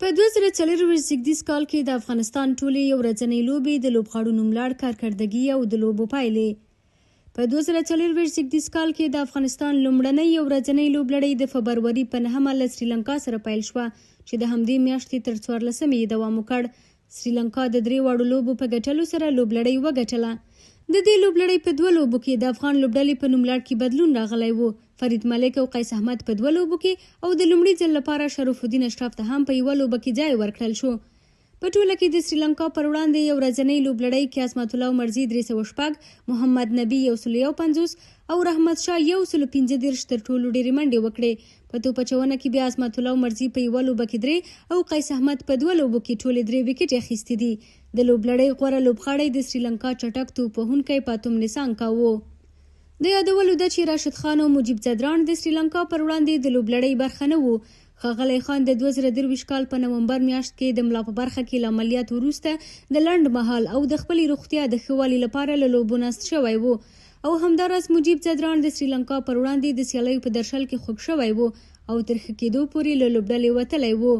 په 2024 زیږدیز کال کې د افغانستان ټولې یو ورځنۍ لوبې د لوبغاړو نوملړ کارکردګي او د لوبو پایلې. په 2024 زیږدیز کال کې د افغانستان لومړنۍ یو ورځنۍ لوبلړۍ د فبروري په 9 له سریلانکا سره پیل شوه چې د همدې میاشتې تر 14مې یې دوام وکړ. سریلانکا د 3 واړو لوبو په ګټلو سره لوبلړۍ وګټله. د دې لوبلړۍ په 2 لوبو کې د افغان لوبډلې په نوملړ کې بدلون راغلی و. فرید ملک او قیس احمد په 2 لوبو کې او د لومړي ځل لپاره شرف الدین اشرف ته هم په 1 لوبه کې ځای ورکړل شو. په ټوله کې د سریلانکا پر وړاندې یو ورځنۍ لوبلړۍ کې عصمت الله عمرزي 306، محمد نبی 151 او رحمت شاه 115 تر ټولو ډېرې منډې وکړې. په توپ اچونه کې بیا عصمت الله عمرزي په 1 لوبه کې 3 او قیس احمد په 2 لوبو کې ټولې 3 وکټې اخیستې دي. د لوبلړۍ غوره لوبغاړی د سریلانکا چټک توپ وهونکی پاتوم نیسانګا و. د یادولو ده چې راشد خان او مجیب زدران د سریلانکا پر وړاندې د لوبلړۍ برخه نه وو. ښاغلی خان د 2023 کال په نومبر میاشت کې د ملا په برخه کې له عملیات وروسته د لنډ مهال او د خپلې روغتیا د ښه والي لپاره له لوبو ناست شوی و او همداراز مجیب زدران د سریلانکا پر وړاندې د سیالیو په درشل کې خوږ شوی و او تر ښه کېدو پورې له لوبډلې وتلی و.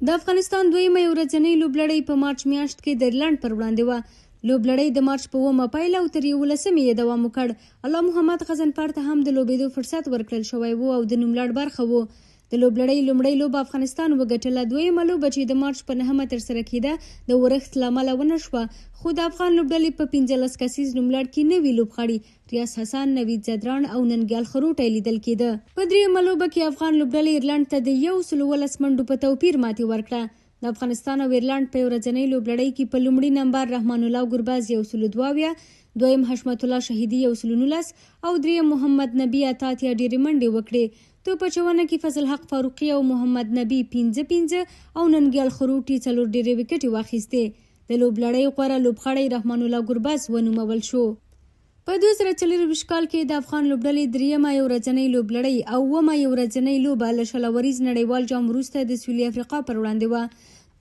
د افغانستان دویمه ورځنۍ لوبلړۍ په مارچ میاشت کې د ایرلنډ پر وړاندې وه. لوبلړۍ د مارچ په 9 پیل او تر 11مې یې دوام وکړ. الله محمد غضنفر ته هم د لوبېدو فرصت ورکړل شوی و او د نوملړ برخه و. د لوبلړۍ لومړۍ لوبه افغانستان وګټله. دویمه لوبه چې د مارچ په 9 ترسره کېده د ورښت له امله ونه شوه، خو د افغان لوبډلې په 15 کسیز نوملړ کې نوي لوبغاړي ریاض حسن، نوید زدران او ننګیال خروټی لیدل کېده. په دریمه لوبه کې افغان لوبډلې ایرلنډ ته د 112 منډو په توپیر ماتې ورکړه. د افغانستان او ایرلنډ په ورځنۍ لوبلړۍ کې په لومړي نمبر رحمان الله ګرباز 122، دویم حشمت الله شهیدي 119 او دریم محمد نبی اتاتیا ډېرې منډې وکړې. توپ اچونه کې فضل حق فاروقي او محمد نبی 15 او ننګیال خروټي 4 ډېرې وکټې واخیستې. د لوبلړۍ غوره لوبغاړی رحمان الله ګرباز ونومول شو. په 2024 کال کې د افغان لوبډلې دریمه یو ورځنۍ لوبلړۍ او 9مه یو ورځنۍ لوبه له شلوریز نړیوال جام وروسته د سویلي افریقا پر وړاندې وه.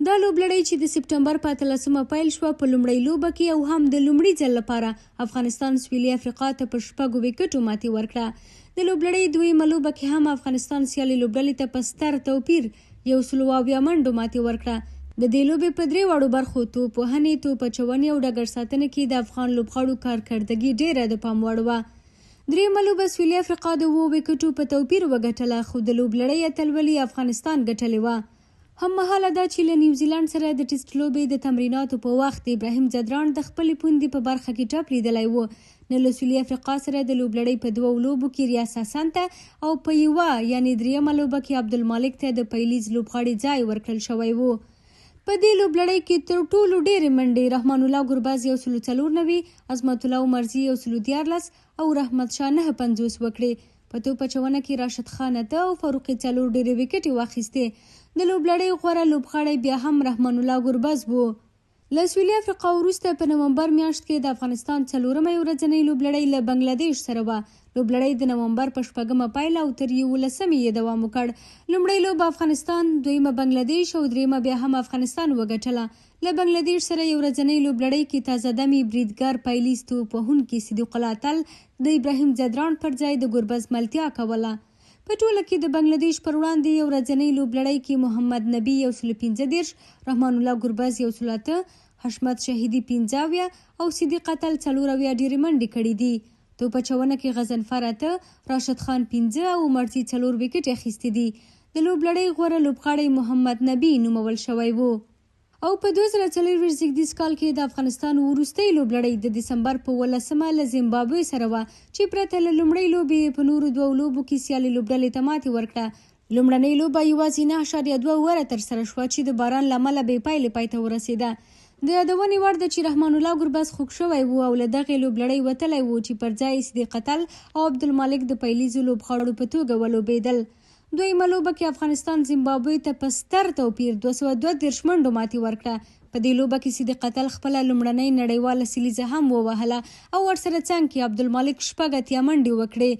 دا لوبلړۍ چې د سپټمبر په 13مه پیل شوه په لومړۍ لوبه کې او هم د لومړي ځل لپاره افغانستان سویلي افریقا ته په 6 وکټو ماتې ورکړه. د لوبلړۍ دویمه لوبه کې هم افغانستان سیالي لوبډلې ته په ستر توپیر 120 منډو ماتې ورکړه. د دې لوبې په 3 واړو برخو توپ وهنې، توپ اچونې او ډګر ساتنې کې د افغان لوبغاړو کارکردګي ډېره د پام وړ وه. دریمه لوبه سویلي افریقا د 7 وکټو په توپیر وګټله، خو د لوبلړۍ اتلولي افغانستان ګټلې وه. هم مهاله ده چې له نیوزیلند سره د ټیسټ لوبې د تمریناتو په وخت ابراهیم زدران د خپلې پوندې په برخه کې ټپ لیدلی و. نه له سویلي افریقا سره د لوبلړۍ په 2 لوبو کې ریاض حسن ته او په یعنې دریمه لوبه کې عبدالمالک ته د پیلیز لوبغاړي ځای ورکړل شوی و. په دې لوبلړۍ کې تر ټولو ډېرې منډې رحمان الله ګرباز 194، عصمت الله عمرزي 114 او رحمت شاه 950 وکړې. په توپ اچونه کې راشد خان 8 او فاروقي 4 ډېرې وکټې واخیستې. د لوبلړۍ غوره لوبغاړی بیا هم رحمان الله ګرباز و. له سویلي افریقا وروسته په نومبر میاشت کې د افغانستان 4مه ورځنۍ لوبلړۍ له بنګلادیش سره وه. لوبلړۍ د نومبر په 6مه پیل او تر 11مې یې دوام وکړ. لومړۍ لوبه افغانستان، دویمه بنګلادیش او دریمه بیا هم افغانستان وګټله. له بنګلادیش سره یو ورځنۍ لوبلړۍ کې تازه دمي بریدګر پیلیز توپ وهونکي صدیق الله اتل د ابراهیم زدران پر ځای د ګربز ملتیا کوله. په ټوله کې د بنګلادیش پر وړاندې یو ورځنۍ لوبلړۍ کې محمد نبی 115، رحمان الله ګرباز 108، حشمت شهیدي 15 او صدیق اتل 4 ډېرې منډې کړې دي. توپ اچونه کې غضنفر 8، راشد خان 15 او عمرزي 4 وکټې اخیستې دي. د لوبلړۍ غوره لوبغاړی محمد نبی نومول شوی و. او په 2024 زیږدیز کال کې د افغانستان وروستۍ لوبلړۍ د دسمبر په 18مه له زیمبابوې سره وه چې پرته له لومړۍ لوبې په نورو 2 لوبو کې سیالي لوبډلې ته ماتې ورکړه. لومړنۍ لوبه یوازې 9.2 اووره ترسره شوه چې د باران له امله بې پایلې پای ته ورسېده. د یادونې وړ ده چې رحمان الله ګرباز خوږ شوی و او له دغې لوبلړۍ وتلی و چې پر ځای صدیق اتل او عبدالمالک د پیلیزو لوبغاړو په توګه ولوبېدل. دویمه لوبه کې افغانستان زیمبابوې ته په ستر توپیر 232 منډو ماتې ورکړه. په دې لوبه کې صدیق اتل خپله لومړنۍ نړیواله سلیزه هم ووهله او ورسره څنګ کې عبدالمالک 80 منډې وکړې.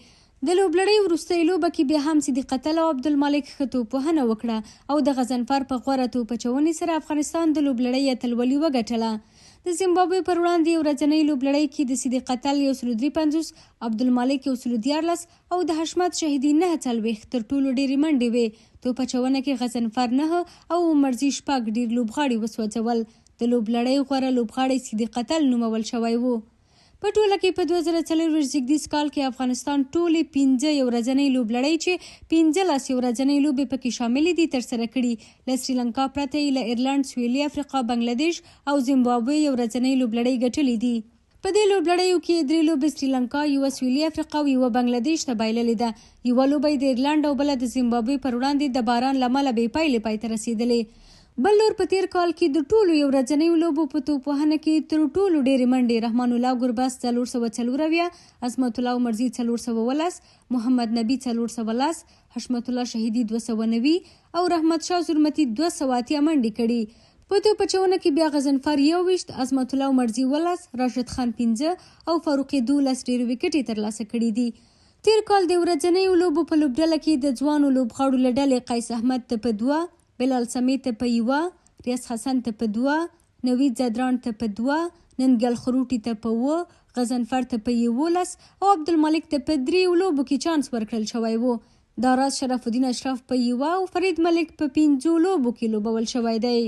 د لوبلړۍ وروستۍ لوبه کې بیا هم صدیق اتل او عبدالمالک ښه توپوهنه وکړه او د غضنفر په غوره توپ اچونې سره افغانستان د لوبلړۍ اتلولي وګټله. د زیمبابوې پر وړاندې ورځنۍ لوبلړۍ کې د صدیق اتل 153، عبدالمالک 114 او د حشمت شهیدي 49 تر ټولو ډېرې منډې وې. توپ اچونه کې غضنفر 9 او مرزي 6 ډېر لوبغاړي وسوځول. د لوبلړۍ غوره لوبغاړی صدیق اتل نومول شوی و. په ټوله کې په 2024 زیږدیز کال کې افغانستان ټولې 15 یو ورځنۍ لوبلړۍ چې 15 یو ورځنۍ لوبې پکې شاملې دي ترسره کړي. له سریلانکا پرته یې له ایرلند، سویلي افریقا، بنګلادیش او زیمبابوې یو ورځنۍ لوبلړۍ ګټلې دي. په دې لوبلړیو کې 3 لوبې سریلانکا، یوه سویلي افریقا او یوه بنګلادیش ته بایللې ده. یوه لوبه د ایرلند او بله د زیمبابوې پر وړاندې د باران له امله بې پایلې پای ته رسېدلې. بل لور په تیر کال کې د ټولو یو ورځنیو لوبو په توپوهنه کې تر ټولو ډېرې منډې رحمان الله ګربز 440، عظمت الله عمرزي 410، محمد نبي 410، حشمت الله شهیدي 290 او رحمت شاه زرمتي 280 منډې کړي. په توپ اچونه کې بیا غضنفر 21، عظمت الله عمرزي 10، راشد خان 15 او فاروقي 12 ډېر وکټې ترلاسه کړي دي. تیر کال د ورځنیو لوبو په لوبډله کې د ځوانو لوبغاړو له ډلې قیس احمد ته په 2، بلال سمیت ته په 1، ریاض حسن ته په 2، نوید زدران ته په 2، ننګل خروټي ته په 1، غضنفر ته په 11 او عبدالمالک ته په 3 لوبو کې چانس ورکړل شوی و. داراز شرف الدین اشرف په 1 او فرید ملک په 5 لوبو کې لوبول شوی دی.